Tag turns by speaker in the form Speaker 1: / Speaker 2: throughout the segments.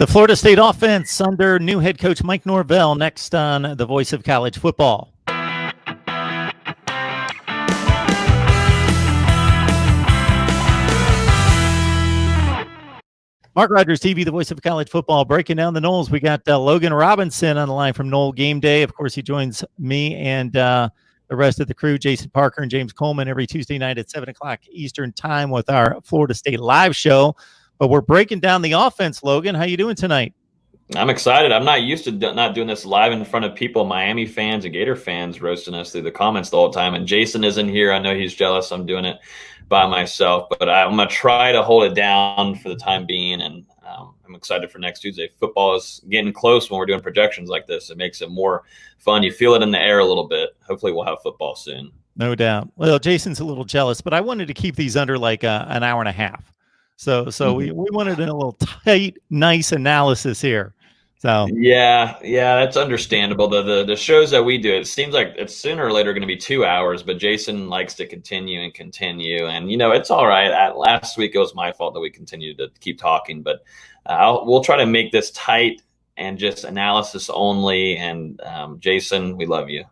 Speaker 1: The Florida State offense under new head coach Mike Norvell next on The Voice of College Football. MarkRogersTV, The Voice of College Football, breaking down the Noles. We got Logan Robinson on the line from Nole Game Day. Of course, he joins me and the rest of the crew, Jason Parker and James Coleman, every Tuesday night at 7 o'clock Eastern time with our Florida State live show. But we're breaking down the offense, Logan. How you doing tonight?
Speaker 2: I'm excited. I'm not used to not doing this live in front of people, Miami fans and Gator fans roasting us through the comments the whole time. And Jason isn't here. I know he's jealous. I'm doing it by myself, but I'm going to try to hold it down for the time being. And I'm excited for next Tuesday. Football is getting close when we're doing projections like this. It makes it more fun. You feel it in the air a little bit. Hopefully we'll have football soon. No
Speaker 1: doubt. Well, Jason's a little jealous, but I wanted to keep these under like an hour and a half. So we wanted a little tight, nice analysis here. So
Speaker 2: yeah, that's understandable. The shows that we do, it seems like it's sooner or later going to be 2 hours, but Jason likes to continue. And, it's all right. Last week, it was my fault that we continued to keep talking, but we'll try to make this tight and just analysis only. And Jason, we love you.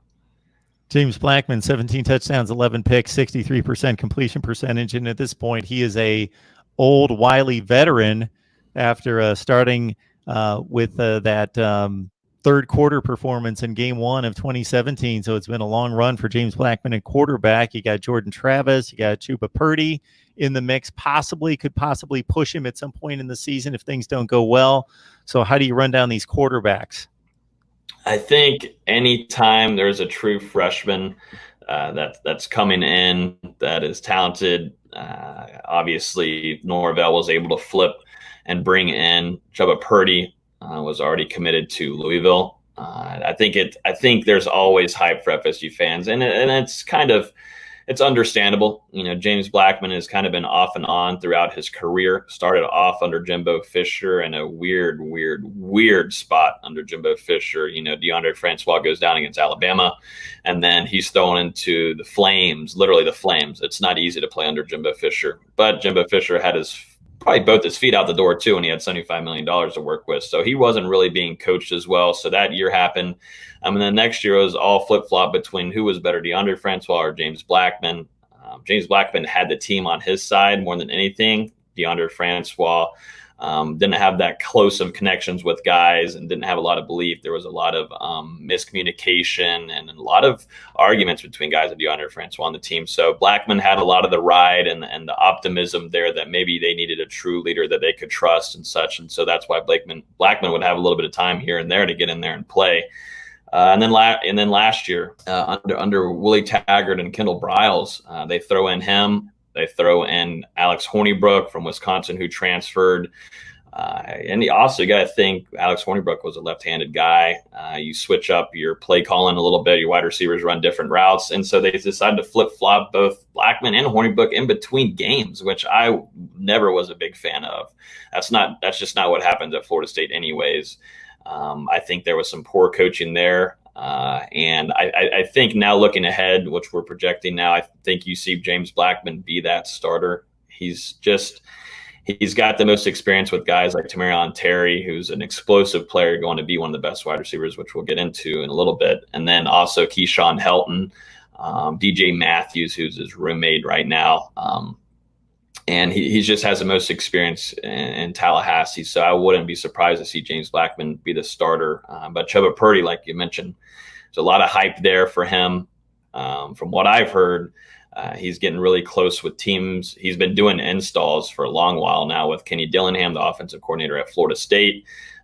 Speaker 1: James Blackman, 17 touchdowns, 11 picks, 63% completion percentage. And at this point, he is a old, wily veteran after starting with that third quarter performance in game 1 of 2017. So it's been a long run for James Blackman at quarterback. You got Jordan Travis, you got Chuba Purdy in the mix, could possibly push him at some point in the season if things don't go well. So how do you run down these quarterbacks?
Speaker 2: I think anytime there's a true freshman that's coming in that is talented, obviously Norvell was able to flip and bring in Chuba Purdy, was already committed to Louisville. I think there's always hype for FSU fans, and it's understandable. James Blackman has kind of been off and on throughout his career. Started off under Jimbo Fisher in a weird spot under Jimbo Fisher. DeAndre Francois goes down against Alabama, and then he's thrown into the flames, literally the flames. It's not easy to play under Jimbo Fisher, but Jimbo Fisher had probably both his feet out the door too, and he had $75 million to work with. So he wasn't really being coached as well. So that year happened. And then next year it was all flip-flop between who was better, DeAndre Francois or James Blackman. James Blackman had the team on his side more than anything. DeAndre Francois didn't have that close of connections with guys and didn't have a lot of belief. There was a lot of miscommunication and a lot of arguments between guys of DeAndre Francois on the team. So Blackman had a lot of the ride and the optimism there that maybe they needed a true leader that they could trust and such. And so that's why Blackman would have a little bit of time here and there to get in there and play. And then last year, under Willie Taggart and Kendall Briles, they throw in him. They throw in Alex Hornibrook from Wisconsin, who transferred. And you got to think Alex Hornibrook was a left-handed guy. You switch up your play calling a little bit. Your wide receivers run different routes. And so they decided to flip-flop both Blackman and Hornibrook in between games, which I never was a big fan of. That's just not what happens at Florida State anyways. I think there was some poor coaching there. And I think now looking ahead, which we're projecting now, I think you see James Blackman be that starter. He's got the most experience with guys like Tamarion Terry, who's an explosive player going to be one of the best wide receivers, which we'll get into in a little bit. And then also Keyshawn Helton, DJ Matthews, who's his roommate right now. And he just has the most experience in Tallahassee. So I wouldn't be surprised to see James Blackman be the starter. But Chuba Purdy, like you mentioned, there's a lot of hype there for him. From what I've heard, he's getting really close with teams. He's been doing installs for a long while now with Kenny Dillingham, the offensive coordinator at Florida State,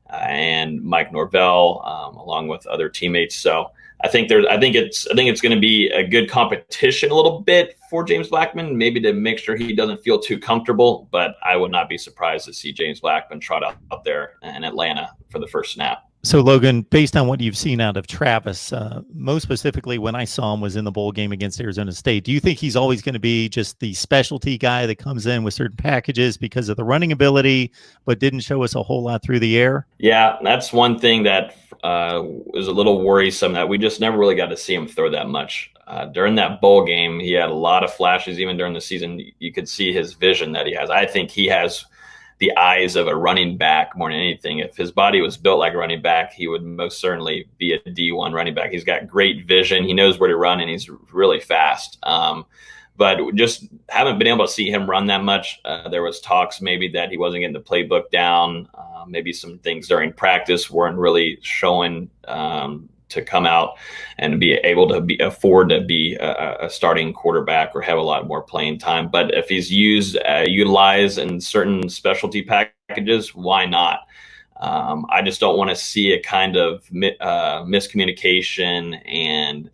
Speaker 2: and Mike Norvell, along with other teammates. So I think it's going to be a good competition a little bit for James Blackman, maybe to make sure he doesn't feel too comfortable. But I would not be surprised to see James Blackman trot out there in Atlanta for the first snap.
Speaker 1: So, Logan, based on what you've seen out of Travis, most specifically when I saw him was in the bowl game against Arizona State, do you think he's always going to be just the specialty guy that comes in with certain packages because of the running ability, but didn't show us a whole lot through the air?
Speaker 2: Yeah, that's one thing that was a little worrisome, that we just never really got to see him throw that much. During that bowl game, he had a lot of flashes. Even during the season, you could see his vision that he has. I think he has the eyes of a running back more than anything. If his body was built like a running back, he would most certainly be a D1 running back. He's got great vision. He knows where to run, and he's really fast. But just haven't been able to see him run that much. There was talks maybe that he wasn't getting the playbook down. Maybe some things during practice weren't really showing to come out and be able to afford to be a starting quarterback or have a lot more playing time. But if he's utilized in certain specialty packages, why not? I just don't want to see a kind of miscommunication and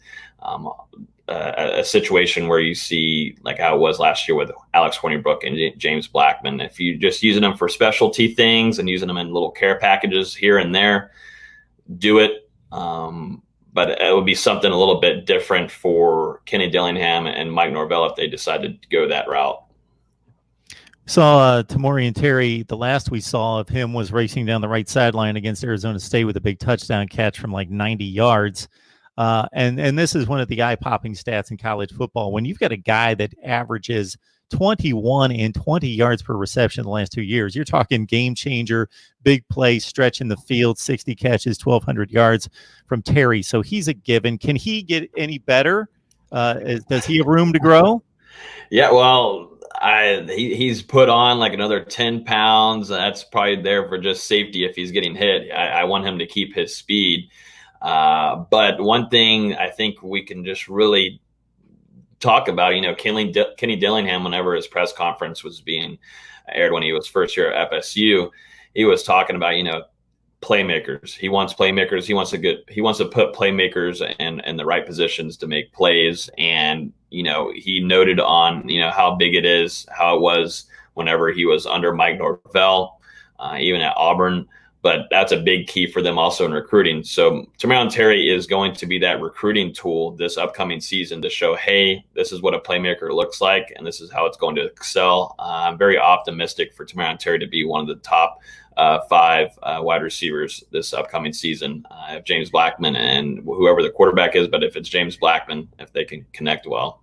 Speaker 2: a situation where you see like how it was last year with Alex Hornibrook and James Blackman. If you're just using them for specialty things and using them in little care packages here and there, do it. But it would be something a little bit different for Kenny Dillingham and Mike Norvell if they decided to go that route.
Speaker 1: Saw Tamorrion Terry, the last we saw of him was racing down the right sideline against Arizona State with a big touchdown catch from like 90 yards. And this is one of the eye-popping stats in college football. When you've got a guy that averages 21 and 20 yards per reception the last 2 years, you're talking game changer, big play, stretch in the field, 60 catches, 1,200 yards from Terry. So he's a given. Can he get any better? Does he have room to grow?
Speaker 2: Yeah, well, he's put on like another 10 pounds. That's probably there for just safety if he's getting hit. I want him to keep his speed. But one thing I think we can just really talk about, Kenny Dillingham, whenever his press conference was being aired when he was first year at FSU, he was talking about, playmakers. He wants playmakers. He wants to put playmakers in the right positions to make plays. And, he noted on, how big it is, how it was whenever he was under Mike Norvell, even at Auburn. But that's a big key for them also in recruiting. So Tamorrion Terry is going to be that recruiting tool this upcoming season to show, hey, this is what a playmaker looks like, and this is how it's going to excel. I'm very optimistic for Tamorrion Terry to be one of the top 5 wide receivers this upcoming season. If James Blackman and whoever the quarterback is, but if it's James Blackman, if they can connect well.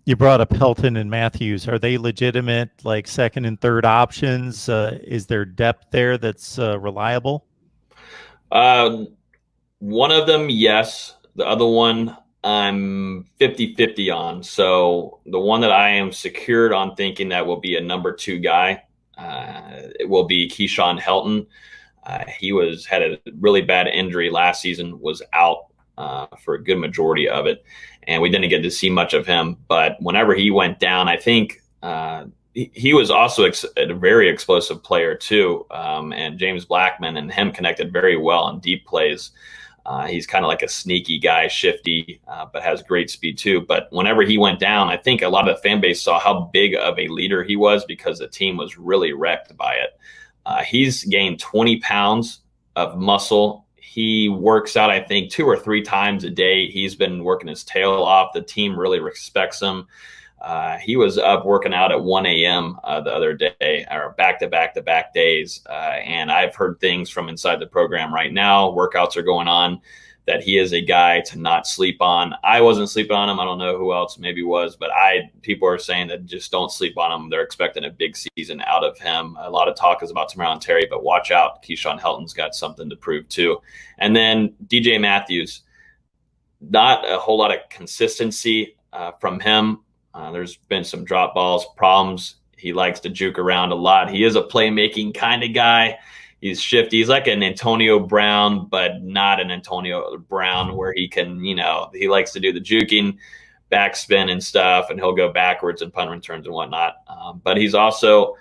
Speaker 1: You brought up Helton and Matthews. Are they legitimate, like second and third options? Is there depth there that's reliable?
Speaker 2: One of them, yes. The other one, I'm 50-50 on. So the one that I am secured on thinking that will be a number 2 guy, it will be Keyshawn Helton. He had a really bad injury last season, was out for a good majority of it, and we didn't get to see much of him. But whenever he went down, I think he was also a very explosive player too. And James Blackman and him connected very well on deep plays. He's kind of like a sneaky guy, shifty, but has great speed too. But whenever he went down, I think a lot of the fan base saw how big of a leader he was because the team was really wrecked by it. He's gained 20 pounds of muscle. He works out, I think, 2 or 3 times a day. He's been working his tail off. The team really respects him. He was up working out at 1 a.m. The other day, or back-to-back days. And I've heard things from inside the program right now. Workouts are going on that he is a guy to not sleep on. I wasn't sleeping on him. I don't know who else maybe was, but people are saying that just don't sleep on him. They're expecting a big season out of him. A lot of talk is about Tamorrion Terry, but watch out. Keyshawn Helton's got something to prove too. And then DJ Matthews, not a whole lot of consistency from him. There's been some drop balls, problems. He likes to juke around a lot. He is a playmaking kind of guy. He's shifty. He's like an Antonio Brown, but not an Antonio Brown where he can, he likes to do the juking, backspin and stuff, and he'll go backwards and punt returns and whatnot. But he's also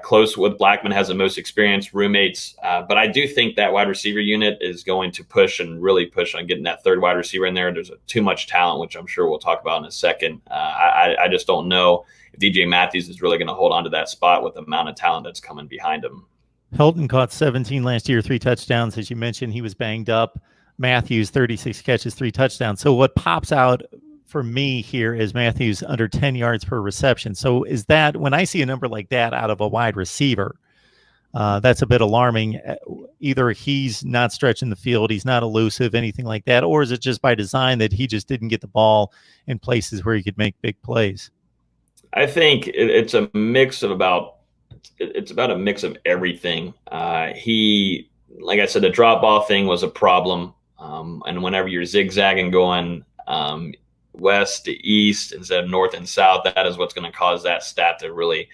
Speaker 2: close with Blackman, has the most experienced roommates. But I do think that wide receiver unit is going to really push on getting that third wide receiver in there. There's too much talent, which I'm sure we'll talk about in a second. I just don't know if DJ Matthews is really going to hold on to that spot with the amount of talent that's coming behind him.
Speaker 1: Helton caught 17 last year, 3 touchdowns. As you mentioned, he was banged up. Matthews, 36 catches, 3 touchdowns. So what pops out for me here is Matthews under 10 yards per reception. So is that, when I see a number like that out of a wide receiver, that's a bit alarming. Either he's not stretching the field, he's not elusive, anything like that, or is it just by design that he just didn't get the ball in places where he could make big plays?
Speaker 2: I think it's a mix of about it's about a mix of everything. He, like I said, the drop ball thing was a problem. And whenever you're zigzagging going west to east instead of north and south, that is what's going to cause that stat to really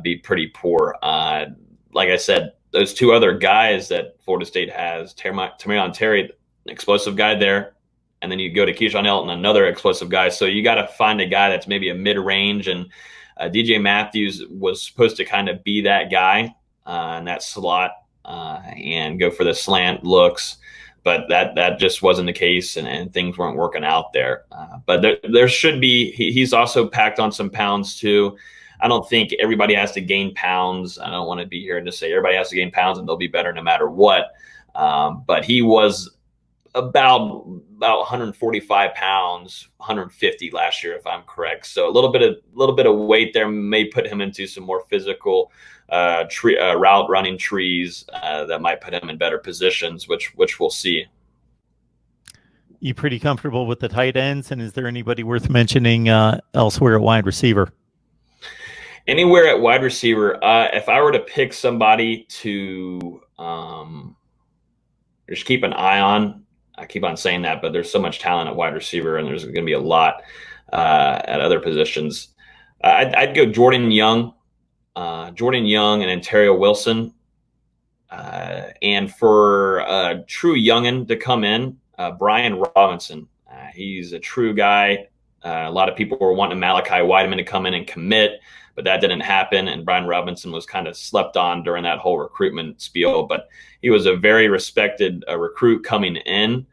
Speaker 2: be pretty poor. Like I said, those two other guys that Florida State has, Tamarion Terry, an explosive guy there, and then you go to Keyshawn Elton, another explosive guy. So you got to find a guy that's maybe a mid-range, and DJ Matthews was supposed to kind of be that guy in that slot and go for the slant looks. But that just wasn't the case, and things weren't working out there. But there should be. He's also packed on some pounds too. I don't think everybody has to gain pounds. I don't want to be here and just say everybody has to gain pounds and they'll be better no matter what. But he was about 145 pounds, 150 last year, if I'm correct. So a little bit of weight there may put him into some more physical route running trees that might put him in better positions, which we'll see.
Speaker 1: You pretty comfortable with the tight ends, and is there anybody worth mentioning elsewhere at wide receiver?
Speaker 2: Anywhere at wide receiver, if I were to pick somebody to just keep an eye on, I keep on saying that, but there's so much talent at wide receiver, and there's going to be a lot at other positions. I'd go Jordan Young and Ontario Wilson. And for a true youngin to come in, Brian Robinson. He's a true guy. A lot of people were wanting Malachi Whiteman to come in and commit, but that didn't happen. And Brian Robinson was kind of slept on during that whole recruitment spiel. But he was a very respected recruit coming in.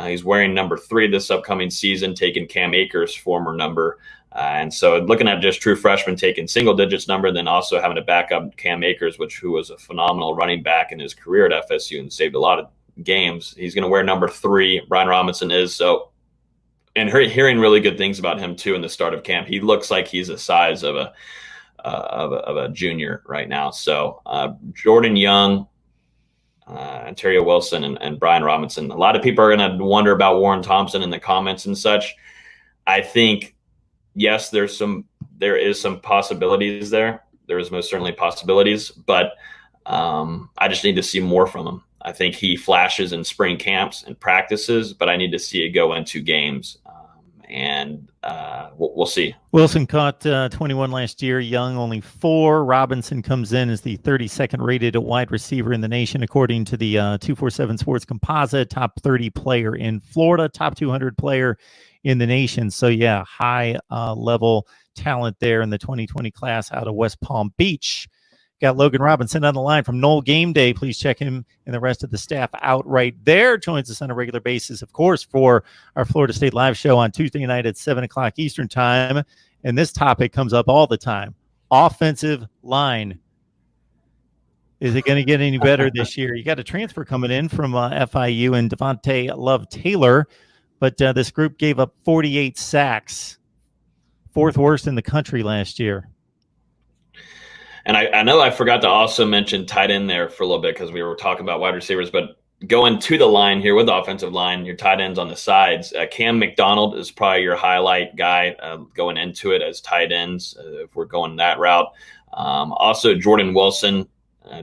Speaker 2: He's wearing number 3 this upcoming season, taking Cam Akers' former number. And so looking at just true freshmen taking single digits number, then also having to back up Cam Akers, who was a phenomenal running back in his career at FSU and saved a lot of games. He's going to wear number 3. Brian Robinson is. So, and hearing really good things about him too in the start of camp. He looks like he's the size of a junior right now. So Jordan Young, Ontario Wilson, and Brian Robinson. A lot of people are going to wonder about Warren Thompson in the comments and such. I think, yes, there is some possibilities there. There is most certainly possibilities, but I just need to see more from him. I think he flashes in spring camps and practices, but I need to see it go into games, and we'll see.
Speaker 1: Wilson caught 21 last year. Young only 4. Robinson comes in as the 32nd rated wide receiver in the nation, according to the 247 Sports Composite. Top 30 player in Florida, top 200 player in the nation. So yeah, high level talent there in the 2020 class out of West Palm Beach. Got Logan Robinson on the line from Knoll Game Day. Please check him and the rest of the staff out right there. Joins us on a regular basis, of course, for our Florida State Live show on Tuesday night at 7 o'clock Eastern time. And this topic comes up all the time. Offensive line. Is it going to get any better this year? You got a transfer coming in from FIU and Devonte Taylor. But this group gave up 48 sacks, 4th worst in the country last year.
Speaker 2: And I know I forgot to also mention tight end there for a little bit because we were talking about wide receivers, but going to the line here with the offensive line, your tight ends on the sides, Cam McDonald is probably your highlight guy going into it as tight ends if we're going that route. Also, Jordan Wilson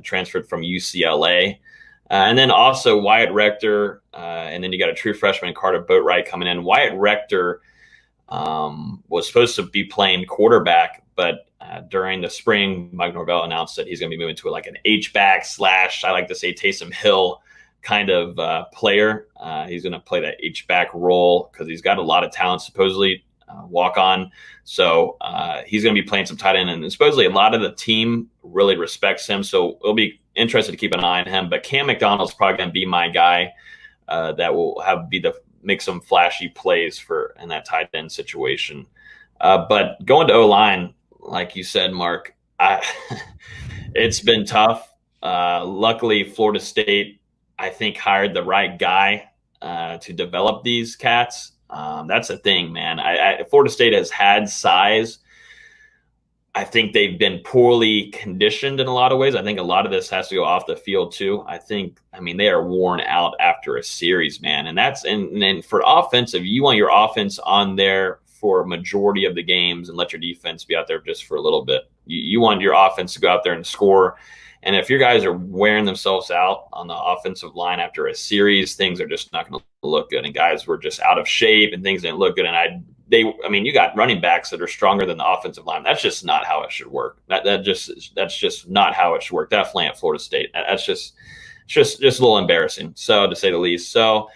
Speaker 2: transferred from UCLA. And then also Wyatt Rector, and then you got a true freshman, Carter Boatwright, coming in. Wyatt Rector was supposed to be playing quarterback, but during the spring, Mike Norvell announced that he's going to be moving to an H-back / I like to say Taysom Hill kind of player. He's going to play that H-back role because he's got a lot of talent, supposedly walk on. So he's going to be playing some tight end, and supposedly a lot of the team really respects him. So it'll be interested to keep an eye on him. But Cam McDonald's probably going to be my guy that will make some flashy plays in that tight end situation. But going to O-line, like you said, Mark, it's been tough. Luckily, Florida State, I think, hired the right guy to develop these cats. That's the thing, man. Florida State has had size. I think they've been poorly conditioned in a lot of ways. I think a lot of this has to go off the field too. They are worn out after a series, man. And for offensive, you want your offense on there for a majority of the games and let your defense be out there just for a little bit. You want your offense to go out there and score. And if your guys are wearing themselves out on the offensive line after a series, things are just not going to look good. And guys were just out of shape and things didn't look good. And you got running backs that are stronger than the offensive line. That's just not how it should work. That's just not how it should work. Definitely at Florida State. That's just a little embarrassing. So to say the least. So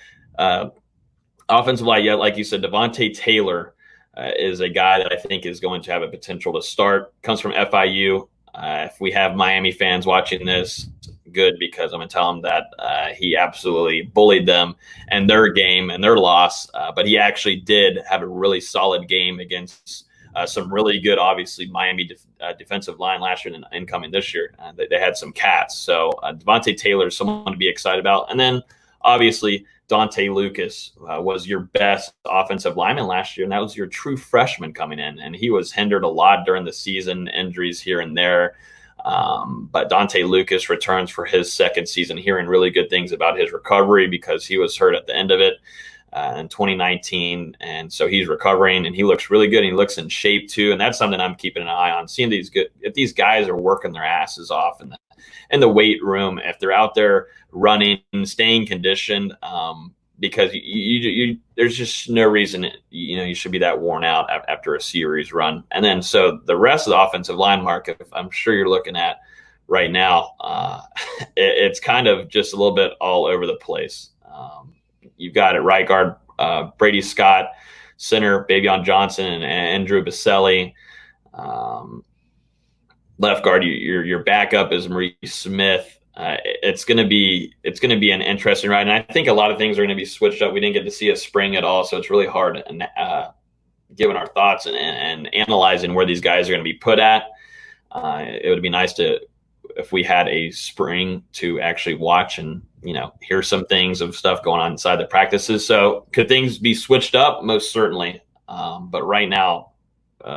Speaker 2: offensive line, yeah, like you said, Devonte Taylor is a guy that I think is going to have a potential to start. Comes from FIU. If we have Miami fans watching this, good, because I'm going to tell them that he absolutely bullied them and their game and their loss. But he actually did have a really solid game against some really good, obviously, Miami defensive line last year and incoming this year. They had some cats. So Devonte Taylor is someone to be excited about. And then, obviously, Dante Lucas was your best offensive lineman last year, and that was your true freshman coming in. And he was hindered a lot during the season, injuries here and there. But Dante Lucas returns for his second season, hearing really good things about his recovery because he was hurt at the end of it in 2019. And so he's recovering, and he looks really good. And he looks in shape too. And that's something I'm keeping an eye on, seeing if these guys are working their asses off in the weight room, if they're out there running, staying conditioned, because there's just no reason you should be that worn out after a series run. And then so the rest of the offensive line, Mark, if I'm sure you're looking at right now, it's kind of just a little bit all over the place. You've got at right guard Brady Scott, center Bavion Johnson and Andrew Baselli. Left guard, your backup is Maurice Smith. It's going to be an interesting ride, and I think a lot of things are going to be switched up. We didn't get to see a spring at all, so it's really hard giving our thoughts and analyzing where these guys are going to be put at. It would be nice if we had a spring to actually watch and hear some things of stuff going on inside the practices. So could things be switched up? Most certainly, but right now,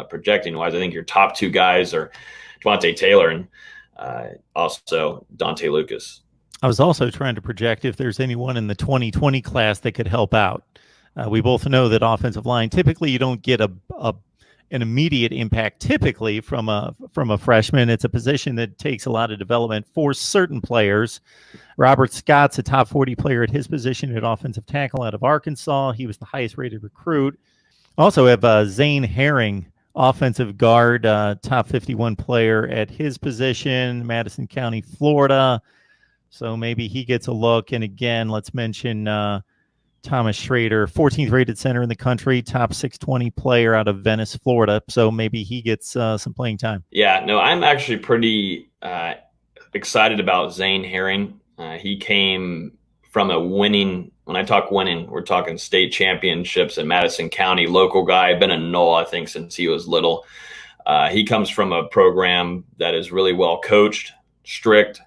Speaker 2: projecting wise, I think your top two guys are Devonte Taylor and also Dante Lucas.
Speaker 1: I was also trying to project if there's anyone in the 2020 class that could help out. We both know that offensive line, typically you don't get an immediate impact typically from a freshman. It's a position that takes a lot of development for certain players. Robert Scott's a top 40 player at his position at offensive tackle out of Arkansas. He was the highest rated recruit. Also have Zane Herring, offensive guard, top 51 player at his position, Madison County, Florida. So maybe he gets a look. And again, let's mention Thomas Schrader, 14th rated center in the country, top 620 player out of Venice, Florida. So maybe he gets some playing time.
Speaker 2: Yeah, no, I'm actually pretty excited about Zane Herring. He came from a winning, when I talk winning, we're talking state championships in Madison County, local guy, been a Knoll, I think, since he was little. He comes from a program that is really well coached, strict,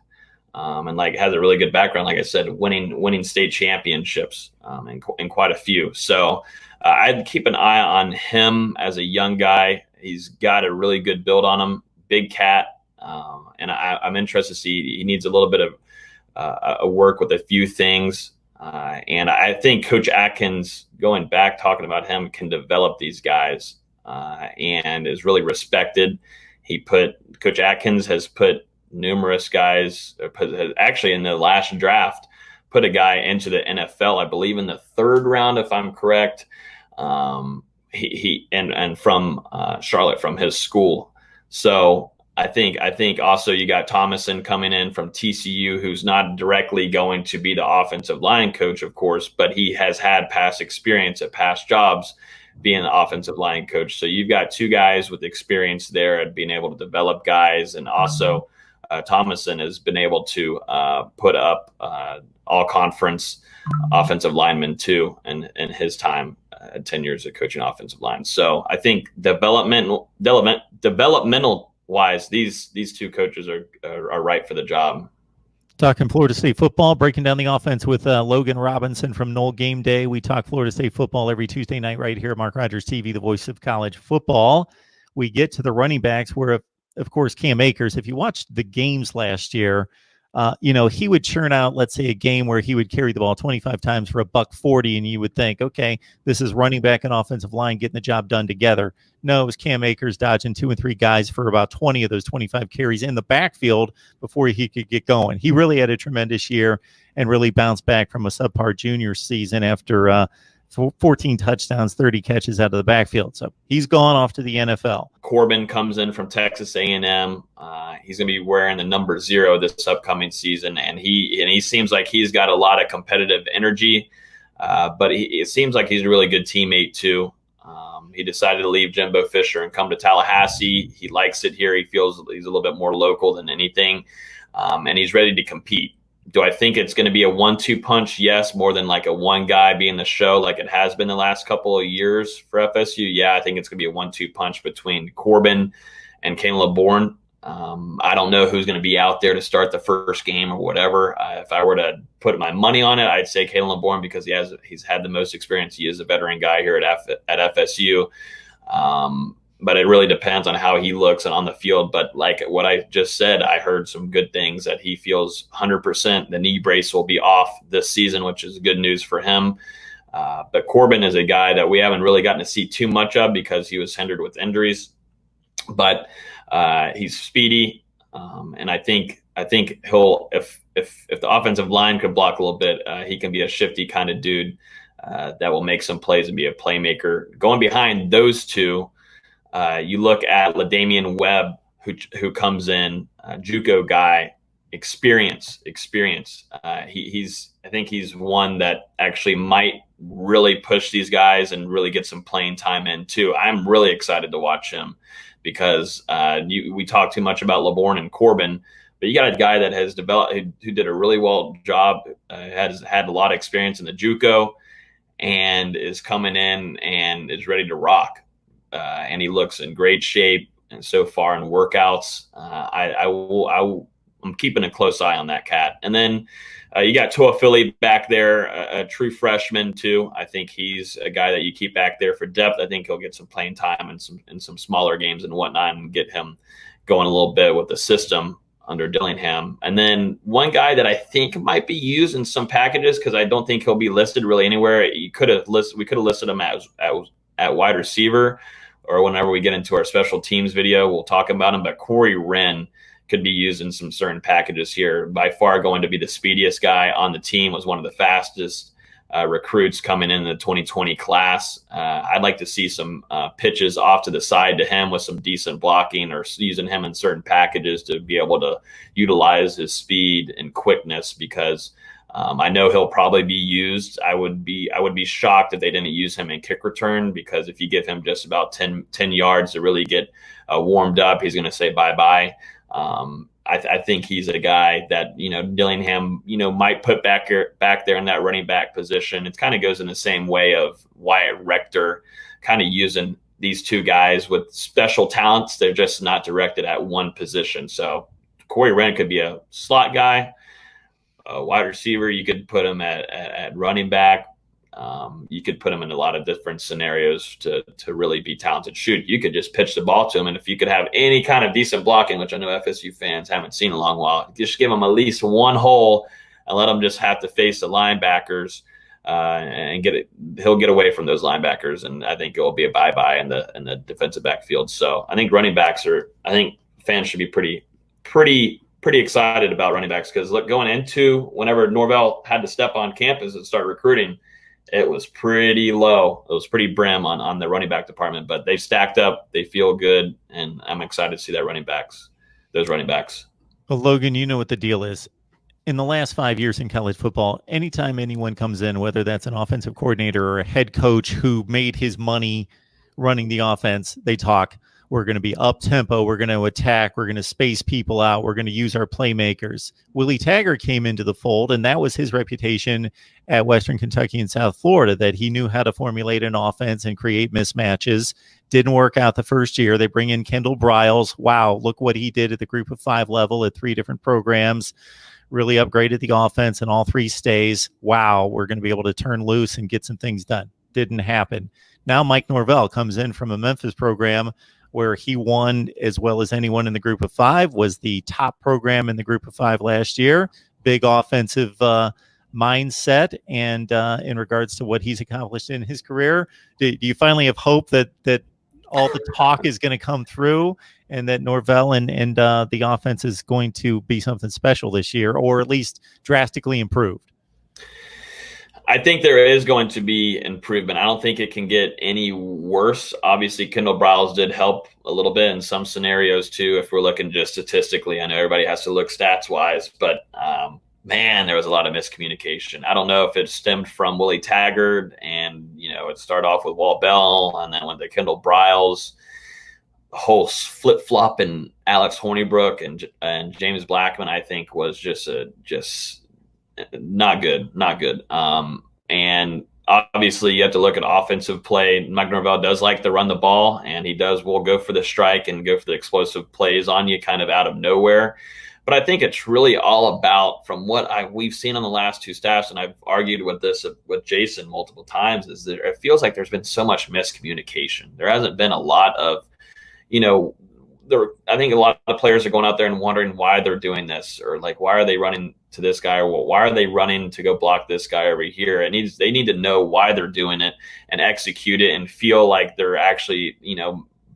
Speaker 2: and has a really good background. Like I said, winning state championships and quite a few. So I'd keep an eye on him as a young guy. He's got a really good build on him, big cat, and I'm interested to see. He needs a little bit of a work with a few things. And I think Coach Atkins, going back, talking about him, can develop these guys and is really respected. Coach Atkins has put numerous guys, actually in the last draft, put a guy into the NFL, I believe in the third round, if I'm correct. He from Charlotte, from his school. So I think also you got Thompson coming in from TCU, who's not directly going to be the offensive line coach, of course, but he has had past experience at past jobs being the offensive line coach. So you've got two guys with experience there at being able to develop guys. And also Thompson has been able to put up all conference offensive linemen too in his time, 10 years of coaching offensive line. So I think developmental wise, these two coaches are right for the job.
Speaker 1: Talking Florida State football, breaking down the offense with Logan Robinson from Knoll Game Day. We talk Florida State football every Tuesday night right here at MarkRogersTV, the voice of college football. We get to the running backs where, of course, Cam Akers, if you watched the games last year, he would churn out, let's say, a game where he would carry the ball 25 times for $140, and you would think, okay, this is running back and offensive line getting the job done together. No, it was Cam Akers dodging 2 and 3 guys for about 20 of those 25 carries in the backfield before he could get going. He really had a tremendous year and really bounced back from a subpar junior season after 14 touchdowns, 30 catches out of the backfield. So he's gone off to the NFL.
Speaker 2: Corbin comes in from Texas A&M. He's going to be wearing the number 0 this upcoming season, and he seems like he's got a lot of competitive energy, but it seems like he's a really good teammate too. He decided to leave Jimbo Fisher and come to Tallahassee. He likes it here. He feels he's a little bit more local than anything, and he's ready to compete. Do I think it's going to be a 1-2 punch? Yes, more than like a one guy being the show like it has been the last couple of years for FSU. Yeah, I think it's going to be a 1-2 punch between Corbin and Kalen LeBourne. I don't know who's going to be out there to start the first game or whatever. If I were to put my money on it, I'd say Kalen LeBourne because he's had the most experience. He is a veteran guy here at FSU. But it really depends on how he looks and on the field. But like what I just said, I heard some good things that he feels 100% the knee brace will be off this season, which is good news for him. But Corbin is a guy that we haven't really gotten to see too much of because he was hindered with injuries. But he's speedy, and I think he'll if the offensive line could block a little bit, he can be a shifty kind of dude that will make some plays and be a playmaker. Going behind those two. You look at LaDamian Webb, who comes in, JUCO guy, experience. I think he's one that actually might really push these guys and really get some playing time in too. I'm really excited to watch him because we talk too much about LeBourne and Corbin, but you got a guy that has developed, who did a really well job, has had a lot of experience in the JUCO, and is coming in and is ready to rock. And he looks in great shape, and so far in workouts, I'm keeping a close eye on that cat. And then you got Toa Philly back there, a true freshman too. I think he's a guy that you keep back there for depth. I think he'll get some playing time in some smaller games and whatnot, and get him going a little bit with the system under Dillingham. And then one guy that I think might be used in some packages because I don't think he'll be listed really anywhere. We could have listed him at wide receiver, or whenever we get into our special teams video, we'll talk about him. But Corey Wren could be used in some certain packages here. By far going to be the speediest guy on the team, was one of the fastest recruits coming in the 2020 class. I'd like to see some pitches off to the side to him with some decent blocking, or using him in certain packages to be able to utilize his speed and quickness, because I know he'll probably be used. I would be shocked if they didn't use him in kick return, because if you give him just about 10 yards to really get warmed up, he's going to say bye-bye. I think he's a guy that, Dillingham, might put back there in that running back position. It kind of goes in the same way of Wyatt Rector, kind of using these two guys with special talents. They're just not directed at one position. So Corey Wren could be a slot guy. A wide receiver, you could put him at running back. You could put him in a lot of different scenarios to really be talented. Shoot, you could just pitch the ball to him, and if you could have any kind of decent blocking, which I know FSU fans haven't seen in a long while, just give him at least one hole and let him just have to face the linebackers and get it. He'll get away from those linebackers, and I think it will be a bye-bye in the defensive backfield. So I think running backs I think fans should be pretty excited about running backs, because look, going into whenever Norvell had to step on campus and start recruiting, it was pretty low. It was pretty brim on the running back department, but they've stacked up. They feel good, and I'm excited to see those running backs.
Speaker 1: Well, Logan, you know what the deal is. In the last 5 years in college football, anytime anyone comes in, whether that's an offensive coordinator or a head coach who made his money running the offense, they talk, we're going to be up-tempo, we're going to attack, we're going to space people out, we're going to use our playmakers. Willie Taggart came into the fold, and that was his reputation at Western Kentucky and South Florida, that he knew how to formulate an offense and create mismatches. Didn't work out the first year. They bring in Kendall Briles. Wow, look what he did at the group of 5 level at 3 different programs. Really upgraded the offense in all 3 stays. Wow, we're going to be able to turn loose and get some things done. Didn't happen. Now Mike Norvell comes in from a Memphis program where he won as well as anyone in the group of five, was the top program in the group of five last year. Big offensive mindset, and in regards to what he's accomplished in his career, do you finally have hope that all the talk is going to come through, and that Norvell and the offense is going to be something special this year, or at least drastically improved?
Speaker 2: I think there is going to be improvement. I don't think it can get any worse. Obviously, Kendall Briles did help a little bit in some scenarios too, if we're looking just statistically. I know everybody has to look stats-wise, but man, there was a lot of miscommunication. I don't know if it stemmed from Willie Taggart, and it started off with Walt Bell, and then went to Kendall Briles. The whole flip-flop in Alex Hornibrook and James Blackman, I think, was just not good. And obviously you have to look at offensive play. Mike Norvell does like to run the ball, and will go for the strike and go for the explosive plays on you kind of out of nowhere. But I think it's really all about, from what we've seen on the last two staffs, and I've argued with this with Jason multiple times, is that it feels like there's been so much miscommunication. There hasn't been a lot of, I think a lot of players are going out there and wondering why they're doing this, or like, why are they running to this guy, or why are they running to go block this guy over here? They need to know why they're doing it and execute it and feel like they're actually,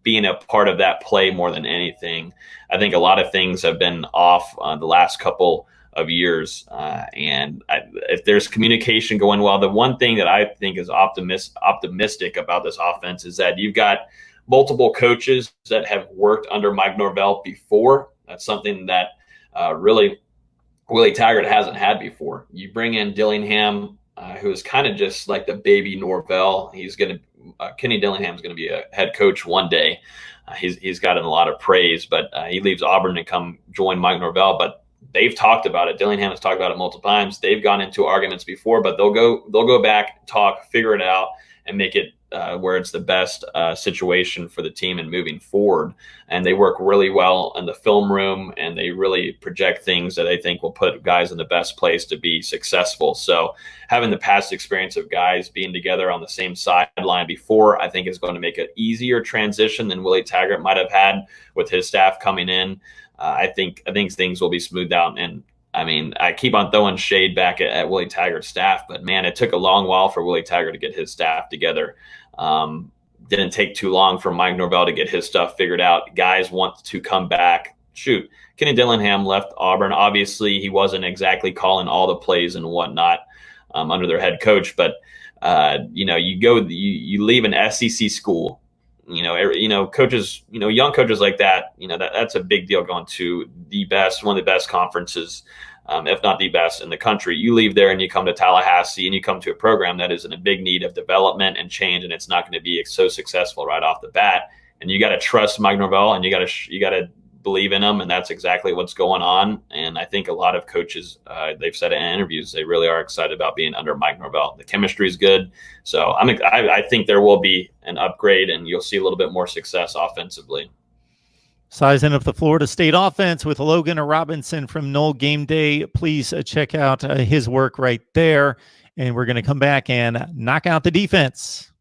Speaker 2: being a part of that play more than anything. I think a lot of things have been off the last couple of years. If there's communication going well, the one thing that I think is optimistic about this offense is that you've got multiple coaches that have worked under Mike Norvell before. That's something that really Willie Taggart hasn't had before. You bring in Dillingham, who is kind of just like the baby Norvell. Kenny Dillingham's going to be a head coach one day. He's gotten a lot of praise, but he leaves Auburn to come join Mike Norvell. But they've talked about it. Dillingham has talked about it multiple times. They've gone into arguments before, but they'll go back, talk, figure it out, and make it where it's the best situation for the team and moving forward. And they work really well in the film room, and they really project things that I think will put guys in the best place to be successful. So having the past experience of guys being together on the same sideline before, I think is going to make an easier transition than Willie Taggart might have had with his staff coming in. I think things will be smoothed out. And I mean, I keep on throwing shade back at Willie Taggart's staff, but man, it took a long while for Willie Taggart to get his staff together. Didn't take too long for Mike Norvell to get his stuff figured out. Guys want to come back. Shoot, Kenny Dillingham left Auburn. Obviously, he wasn't exactly calling all the plays and whatnot under their head coach, but you leave an SEC school. Coaches, young coaches like that, that's a big deal, going to one of the best conferences, if not the best in the country. You leave there and you come to Tallahassee, and you come to a program that is in a big need of development and change, and it's not going to be so successful right off the bat. And you got to trust Mike Norvell, and you got to believe in him, and that's exactly what's going on. And I think a lot of coaches, they've said it in interviews, they really are excited about being under Mike Norvell. The chemistry is good, so I think there will be an upgrade, and you'll see a little bit more success offensively.
Speaker 1: Sizing up the Florida State offense with Logan Robinson from Knoll Game Day. Please check out his work right there, and we're going to come back and knock out the defense.